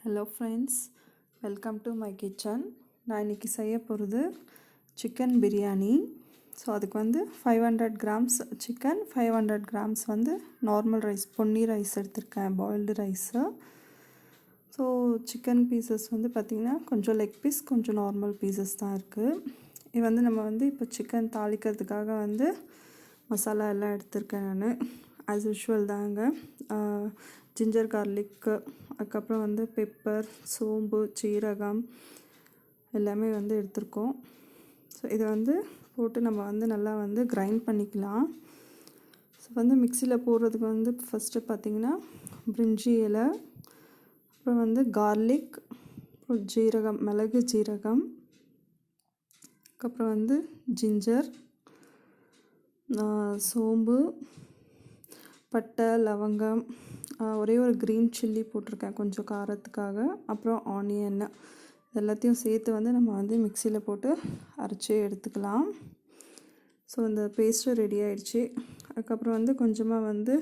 Hello friends, welcome to my kitchen. நான் இன்னைக்கு செய்ய போகிறது சிக்கன் பிரியாணி. ஸோ அதுக்கு வந்து 500 grams சிக்கன், 500 grams வந்து நார்மல் ரைஸ், பொன்னி ரைஸ் எடுத்திருக்கேன், boiled rice. So chicken pieces வந்து பார்த்திங்கன்னா கொஞ்சம் லெக் பீஸ், கொஞ்சம் நார்மல் பீசஸ் தான் இருக்குது. இது வந்து நம்ம வந்து இப்போ சிக்கன் தாளிக்கிறதுக்காக வந்து மசாலா எல்லாம் எடுத்திருக்கேன் நான். ஆஸ் யூஷுவல் தாங்க, ஜிஞ்சர் கார்லிக்கு, அதுக்கப்புறம் வந்து பெப்பர், சோம்பு, சீரகம் எல்லாமே வந்து எடுத்திருக்கோம். ஸோ இதை வந்து போட்டு நம்ம வந்து நல்லா வந்து கிரைண்ட் பண்ணிக்கலாம். ஸோ வந்து மிக்சியில் போடுறதுக்கு வந்து ஃபஸ்ட்டு பார்த்திங்கன்னா பிரிஞ்சி இலை, அப்புறம் வந்து கார்லிக், அப்புறம் ஜீரகம், மிளகு ஜீரகம், அதுக்கப்புறம் வந்து ஜிஞ்சர், சோம்பு, பட்டை, லவங்கம், ஒரே ஒரு க்ரீன் சில்லி போட்டிருக்கேன் கொஞ்சம் காரத்துக்காக, அப்புறம் ஆனியன், எல்லாத்தையும் சேர்த்து வந்து நம்ம வந்து மிக்சியில் போட்டு அரைச்சி எடுத்துக்கலாம். ஸோ இந்த பேஸ்ட்டு ரெடி ஆகிடுச்சு. அதுக்கப்புறம் வந்து கொஞ்சமாக வந்து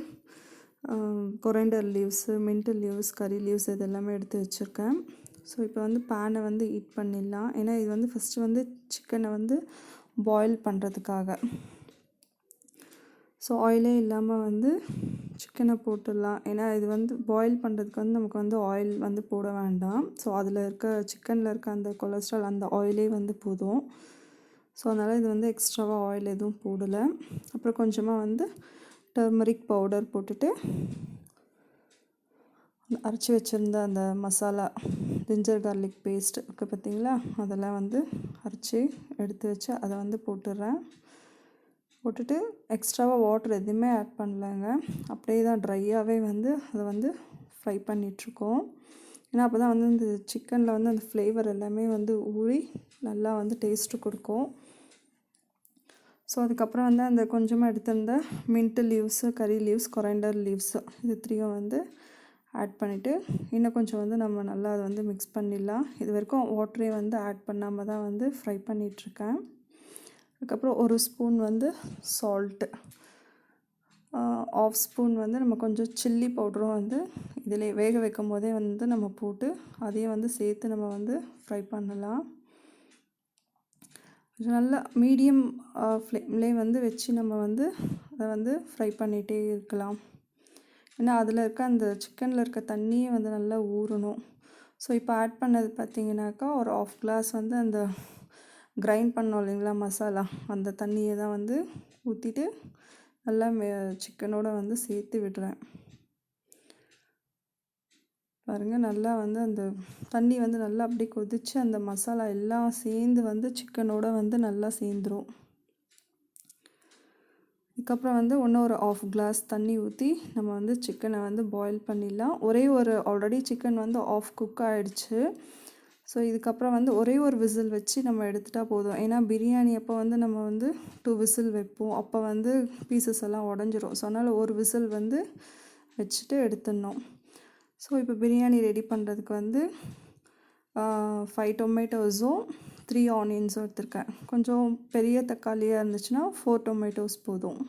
coriander leaves, mint leaves, curry leaves இது எல்லாமே எடுத்து வச்சுருக்கேன். ஸோ இப்போ வந்து பேனை வந்து ஹீட் பண்ணிடலாம். ஏன்னா இது வந்து ஃபஸ்ட்டு வந்து சிக்கனை வந்து பாயில் பண்ணுறதுக்காக. ஸோ ஆயிலே இல்லாமல் வந்து சிக்கனை போட்டுடலாம். ஏன்னா இது வந்து பாயில் பண்ணுறதுக்கு வந்து நமக்கு வந்து ஆயில் வந்து போட வேண்டாம். ஸோ அதில் இருக்க சிக்கனில் இருக்க அந்த கொலஸ்ட்ரால், அந்த ஆயிலே வந்து போதும். ஸோ அதனால் இது வந்து எக்ஸ்ட்ராவாக ஆயில் எதுவும் போடலை. அப்புறம் கொஞ்சமாக வந்து டர்மரிக் பவுடர் போட்டுட்டு அரைச்சி வச்சுருந்த அந்த மசாலா, ஜிஞ்சர் கார்லிக் பேஸ்ட் இருக்குது பார்த்திங்களா, அதெல்லாம் வந்து அரைச்சி எடுத்து வச்சு அதை வந்து போட்டுடுறேன். போட்டுட்டு எக்ஸ்ட்ராவாக வாட்டர் எதுவுமே ஆட் பண்ணலைங்க, அப்படியே தான் ட்ரையாகவே வந்து அதை வந்து ஃப்ரை பண்ணிகிட்ருக்கோம். ஏன்னா அப்போ தான் வந்து இந்த சிக்கனில் வந்து அந்த ஃப்ளேவர் எல்லாமே வந்து ஊறி நல்லா வந்து டேஸ்ட்டு கொடுக்கும். ஸோ அதுக்கப்புறம் வந்து அந்த கொஞ்சமாக எடுத்திருந்த mint leaves, curry leaves, coriander leaves, இது 3யும் வந்து ஆட் பண்ணிவிட்டு இன்னும் கொஞ்சம் வந்து நம்ம நல்லா அதை வந்து மிக்ஸ் பண்ணிடலாம். இது வரைக்கும் வாட்டரே வந்து ஆட் பண்ணாமல் தான் வந்து ஃப்ரை பண்ணிகிட்ருக்கேன். அதுக்கப்புறம் ஒரு ஸ்பூன் வந்து சால்ட்டு, 1/2 ஸ்பூன் வந்து நம்ம கொஞ்சம் சில்லி பவுடரும் வந்து இதில் வேக வைக்கும் போதே வந்து நம்ம போட்டு அதையும் வந்து சேர்த்து நம்ம வந்து ஃப்ரை பண்ணலாம். கொஞ்சம் நல்லா மீடியம் ஃப்ளேம்லேயே வந்து வச்சு நம்ம வந்து அதை வந்து ஃப்ரை பண்ணிகிட்டே இருக்கலாம். ஏன்னா அதில் இருக்க அந்த சிக்கனில் இருக்க தண்ணியே வந்து நல்லா ஊறணும். ஸோ இப்போ ஆட் பண்ணது பார்த்திங்கனாக்கா ஒரு 1/2 glass வந்து அந்த கிரைண்ட் பண்ணோம் இல்லைங்களா மசாலா, அந்த தண்ணியை தான் வந்து ஊற்றிட்டு நல்லா சிக்கனோடு வந்து சேர்த்து விடுறேன். பாருங்கள், நல்லா வந்து அந்த தண்ணி வந்து நல்லா அப்படியே கொதித்து அந்த மசாலா எல்லாம் சேர்ந்து வந்து சிக்கனோடு வந்து நல்லா சேர்ந்துரும். அதுக்கப்புறம் வந்து இன்னும் ஒரு 1/2 glass தண்ணி ஊற்றி நம்ம வந்து சிக்கனை வந்து பாயில் பண்ணிடலாம். ஒரே ஒரு ஆல்ரெடி சிக்கன் வந்து ஆஃப் குக் ஆகிடுச்சு. ஸோ இதுக்கப்புறம் வந்து ஒரே ஒரு விசில் வச்சு நம்ம எடுத்துகிட்டா போதும். ஏன்னா பிரியாணி அப்போ வந்து நம்ம வந்து 2 விசில் வைப்போம், அப்போ வந்து பீசஸ் எல்லாம் உடஞ்சிரும். ஸோ அதனால் ஒரு விசில் வந்து வச்சுட்டு எடுத்துடணும். ஸோ இப்போ பிரியாணி ரெடி பண்ணுறதுக்கு வந்து 5 டொமேட்டோஸும் 3 ஆனியன்ஸும் எடுத்திருக்கேன். கொஞ்சம் பெரிய தக்காளியாக இருந்துச்சுன்னா 4 டொமேட்டோஸ் போதும்.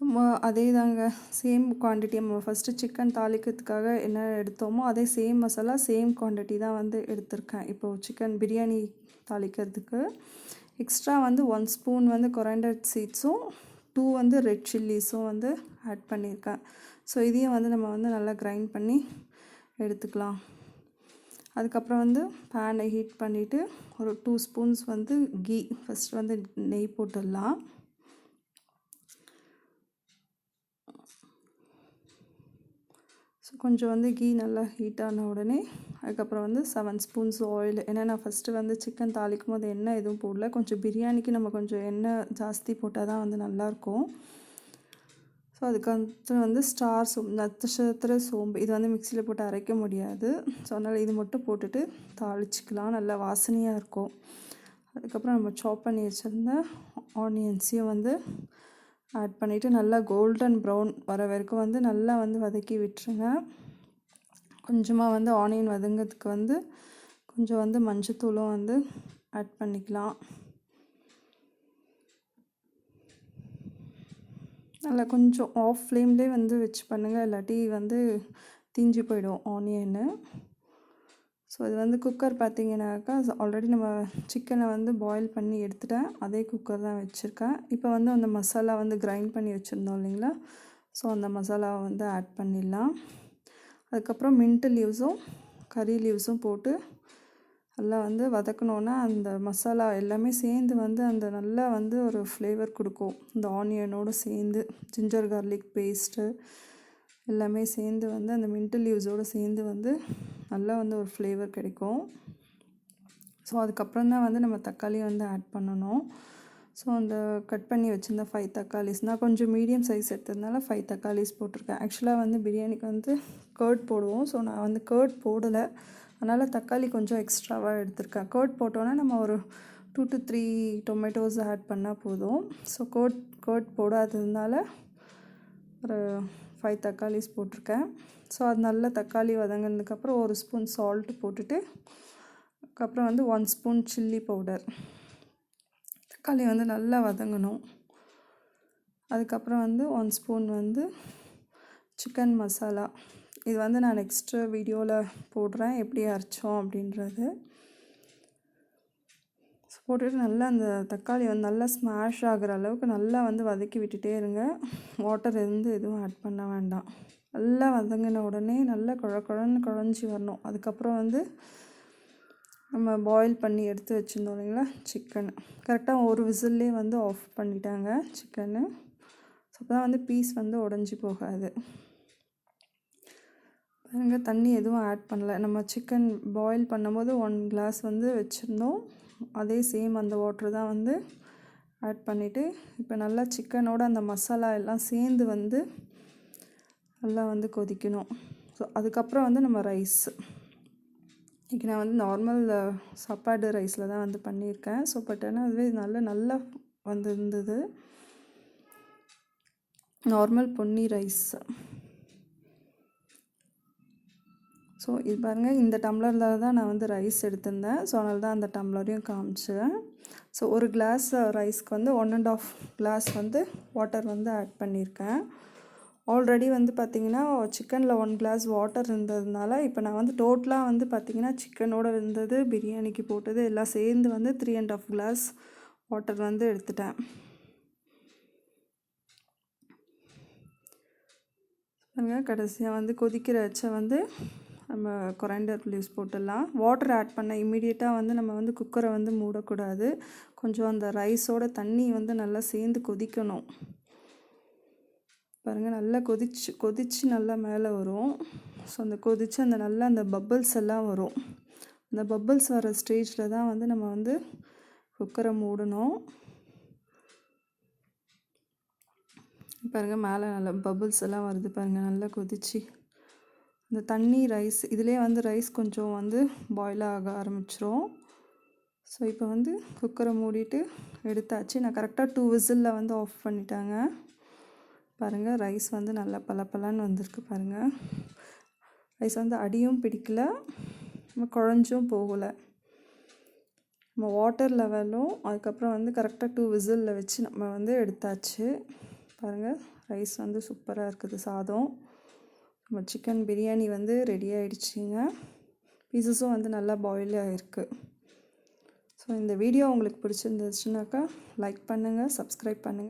ஸோ அதே தாங்க, சேம் குவான்டிட்டி நம்ம ஃபஸ்ட்டு சிக்கன் தாளிக்கிறதுக்காக என்ன எடுத்தோமோ அதே சேம் மசாலா, சேம் குவான்டிட்டி தான் வந்து எடுத்திருக்கேன். இப்போது சிக்கன் பிரியாணி தாளிக்கிறதுக்கு எக்ஸ்ட்ரா வந்து 1 ஸ்பூன் வந்து கொரைண்டர் சீட்ஸும் 2 வந்து ரெட் சில்லிஸும் வந்து ஆட் பண்ணியிருக்கேன். ஸோ இதையும் வந்து நம்ம வந்து நல்லா கிரைண்ட் பண்ணி எடுத்துக்கலாம். அதுக்கப்புறம் வந்து பேனை ஹீட் பண்ணிவிட்டு ஒரு 2 ஸ்பூன்ஸ் வந்து கீ, ஃபஸ்ட்டு வந்து நெய் போட்டுடலாம். ஸோ கொஞ்சம் வந்து கீ நல்லா ஹீட் ஆன உடனே அதுக்கப்புறம் வந்து 7 ஸ்பூன்ஸ் ஆயில். ஏன்னா நான் ஃபஸ்ட்டு வந்து சிக்கன் தாளிக்கும் போது எண்ணெய் எதுவும் போடல. கொஞ்சம் பிரியாணிக்கு நம்ம கொஞ்சம் எண்ணெய் ஜாஸ்தி போட்டால் தான் வந்து நல்லாயிருக்கும். ஸோ அதுக்கு வந்து ஸ்டார் சோம்பு, நட்சத்திர சோம்பு, இது வந்து மிக்சியில் போட்டு அரைக்க முடியாது. ஸோ அதனால் இது மட்டும் போட்டுட்டு தாளிச்சிக்கலாம், நல்லா வாசனையாக இருக்கும். அதுக்கப்புறம் நம்ம சாப் பண்ணி வச்சுருந்த ஆனியன்ஸையும் வந்து ஆட் பண்ணிவிட்டு நல்லா கோல்டன் ப்ரௌன் வர வரைக்கும் வந்து நல்லா வந்து வதக்கி விட்டுருங்க. கொஞ்சமாக வந்து ஆனியன் வதங்கிறதுக்கு வந்து கொஞ்சம் வந்து மஞ்சத்தூளும் வந்து ஆட் பண்ணிக்கலாம். நல்லா கொஞ்சம் ஆஃப் ஃப்ளேம்லேயே வந்து வச்சு பண்ணுங்கள், இல்லாட்டி வந்து தீஞ்சு போயிடும் ஆனியன்னு. ஸோ இது வந்து குக்கர் பார்த்திங்கனாக்கா ஆல்ரெடி நம்ம சிக்கனை வந்து பாயில் பண்ணி எடுத்துட்டேன். அதே குக்கர் தான் வச்சுருக்கேன். இப்போ வந்து அந்த மசாலா வந்து கிரைண்ட் பண்ணி வச்சுருந்தோம் இல்லைங்களா, ஸோ அந்த மசாலாவை வந்து ஆட் பண்ணிடலாம். அதுக்கப்புறம் மின்ட்டு லீவ்ஸும் கறி லீவ்ஸும் போட்டு நல்லா வந்து வதக்கணுன்னா அந்த மசாலா எல்லாமே சேர்ந்து வந்து அந்த நல்லா வந்து ஒரு ஃப்ளேவர் கொடுக்கும். இந்த ஆனியனோடு சேர்ந்து ஜிஞ்சர் கார்லிக் பேஸ்ட்டு எல்லாமே சேர்ந்து வந்து அந்த மின்ட்டு லீவ்ஸோடு சேர்ந்து வந்து நல்லா வந்து ஒரு ஃப்ளேவர் கிடைக்கும். ஸோ அதுக்கப்புறம் தான் வந்து நம்ம தக்காளி வந்து ஆட் பண்ணணும். ஸோ அந்த கட் பண்ணி வச்சுருந்த 5 தக்காளிஸ், நான் கொஞ்சம் மீடியம் சைஸ் எடுத்ததுனால 5 தக்காளிஸ் போட்டிருக்கேன். ஆக்சுவலாக வந்து பிரியாணிக்கு வந்து கர்ட் போடுவோம். ஸோ நான் வந்து கர்ட் போடலை, அதனால் தக்காளி கொஞ்சம் எக்ஸ்ட்ராவாக எடுத்திருக்கேன். கர்ட் போட்டோன்னா நம்ம ஒரு 2 to 3 டொமேட்டோஸ் ஆட் பண்ணால் போதும். ஸோ கர்ட் போடாததுனால ஒரு 5 தக்காளிஸ் போட்டிருக்கேன். ஸோ அது நல்லா தக்காளி வதங்கினதுக்கப்புறம் 1 ஸ்பூன் சால்ட்டு போட்டுட்டு அதுக்கப்புறம் வந்து 1 ஸ்பூன் சில்லி பவுடர். தக்காளி வந்து நல்லா வதங்கணும். அதுக்கப்புறம் வந்து 1 ஸ்பூன் வந்து சிக்கன் மசாலா. இது வந்து நான் நெக்ஸ்ட்டு வீடியோவில் போடுறேன் எப்படி அரைச்சோம் அப்படின்றது. போட்டுட்டு நல்லா அந்த தக்காளி வந்து நல்லா ஸ்மாஷ் ஆகிற அளவுக்கு நல்லா வந்து வதக்கி விட்டுட்டே இருங்க. வாட்டர் எதுவும் ஆட் பண்ண வேண்டாம். நல்லா வதங்கின உடனே நல்லா குழஞ்சி வரணும். அதுக்கப்புறம் வந்து நம்ம பாயில் பண்ணி எடுத்து வச்சுருந்தோம் இல்லைங்களா சிக்கன், கரெக்டாக ஒரு விசில்லே வந்து ஆஃப் பண்ணிட்டாங்க சிக்கனு. ஸோ அப்போ தான் வந்து பீஸ் வந்து உடஞ்சி போகாது. பாருங்க, தண்ணி எதுவும் ஆட் பண்ணல. நம்ம சிக்கன் பாயில் பண்ணும்போது 1 கிளாஸ் வந்து வச்சுருந்தோம். அதே சேம் அந்த வாட்ரு தான் வந்து ஆட் பண்ணிவிட்டு இப்போ நல்லா சிக்கனோட அந்த மசாலா எல்லாம் சேர்ந்து வந்து நல்லா வந்து கொதிக்கணும். ஸோ அதுக்கப்புறம் வந்து நம்ம ரைஸ், இன்றைக்கி நான் வந்து நார்மல் சாப்பாடு ரைஸில் தான் வந்து பண்ணியிருக்கேன். ஸோ பட் ஆனால் அதுவே நல்லா வந்துருந்தது நார்மல் பொன்னி ரைஸ். ஸோ இது பாருங்கள், இந்த டம்ளரில் தான் நான் வந்து ரைஸ் எடுத்திருந்தேன். ஸோ அதனால தான் அந்த டம்ளரையும் காமிச்சேன். ஸோ ஒரு கிளாஸ் ரைஸ்க்கு வந்து 1.5 கிளாஸ் வந்து வாட்டர் வந்து ஆட் பண்ணியிருக்கேன். ஆல்ரெடி வந்து பார்த்திங்கன்னா சிக்கனில் 1 கிளாஸ் வாட்டர் இருந்ததுனால இப்போ நான் வந்து டோட்டலாக வந்து பார்த்திங்கன்னா சிக்கனோடு இருந்தது, பிரியாணிக்கு போட்டது எல்லாம் சேர்ந்து வந்து 3.5 கிளாஸ் வாட்டர் வந்து எடுத்துட்டேன். பாருங்கள், கடைசியாக வந்து கொதிக்கிற வச்ச வந்து நம்ம கொரைண்டர் லீவ்ஸ் போட்டுடலாம். வாட்டர் ஆட் பண்ண இம்மிடியேட்டாக வந்து நம்ம வந்து குக்கரை வந்து மூடக்கூடாது. கொஞ்சம் அந்த ரைஸோட தண்ணி வந்து நல்லா சேர்ந்து கொதிக்கணும். பாருங்கள், நல்லா கொதிச்சு நல்லா மேலே வரும். ஸோ அந்த கொதிச்சு அந்த நல்லா அந்த பப்பிள்ஸ் எல்லாம் வரும். அந்த பப்பிள்ஸ் வர ஸ்டேஜில் தான் வந்து நம்ம வந்து குக்கரை மூடணும். பாருங்கள், மேலே நல்லா பப்பிள்ஸ் எல்லாம் வருது பாருங்கள், நல்லா கொதிச்சு இந்த தண்ணி ரைஸ் இதிலே வந்து ரைஸ் கொஞ்சம் வந்து பாயில் ஆக ஆரம்பிச்சிரும். ஸோ இப்போ வந்து குக்கரை மூடிட்டு எடுத்தாச்சு. நான் கரெக்டாக 2 விசிலில் வந்து ஆஃப் பண்ணிட்டாங்க. பாருங்கள், ரைஸ் வந்து நல்லா பலப்பலன்னு வந்திருக்கு பாருங்கள். ரைஸ் வந்து அடியும் பிடிக்கல, நம்ம குழஞ்சும் போகலை. நம்ம வாட்டர் லெவலும் அதுக்கப்புறம் வந்து கரெக்டாக 2 விசிலில் வச்சு நம்ம வந்து எடுத்தாச்சு. பாருங்கள், ரைஸ் வந்து சூப்பராக இருக்குது. சாதம் நம்ம சிக்கன் பிரியாணி வந்து ரெடி ஆகிடுச்சிங்க. பீசஸும் வந்து நல்லா பாயில் ஆகிருக்கு. ஸோ இந்த வீடியோ உங்களுக்கு பிடிச்சிருந்துச்சுனாக்கா லைக் பண்ணுங்கள், சப்ஸ்கிரைப் பண்ணுங்கள்.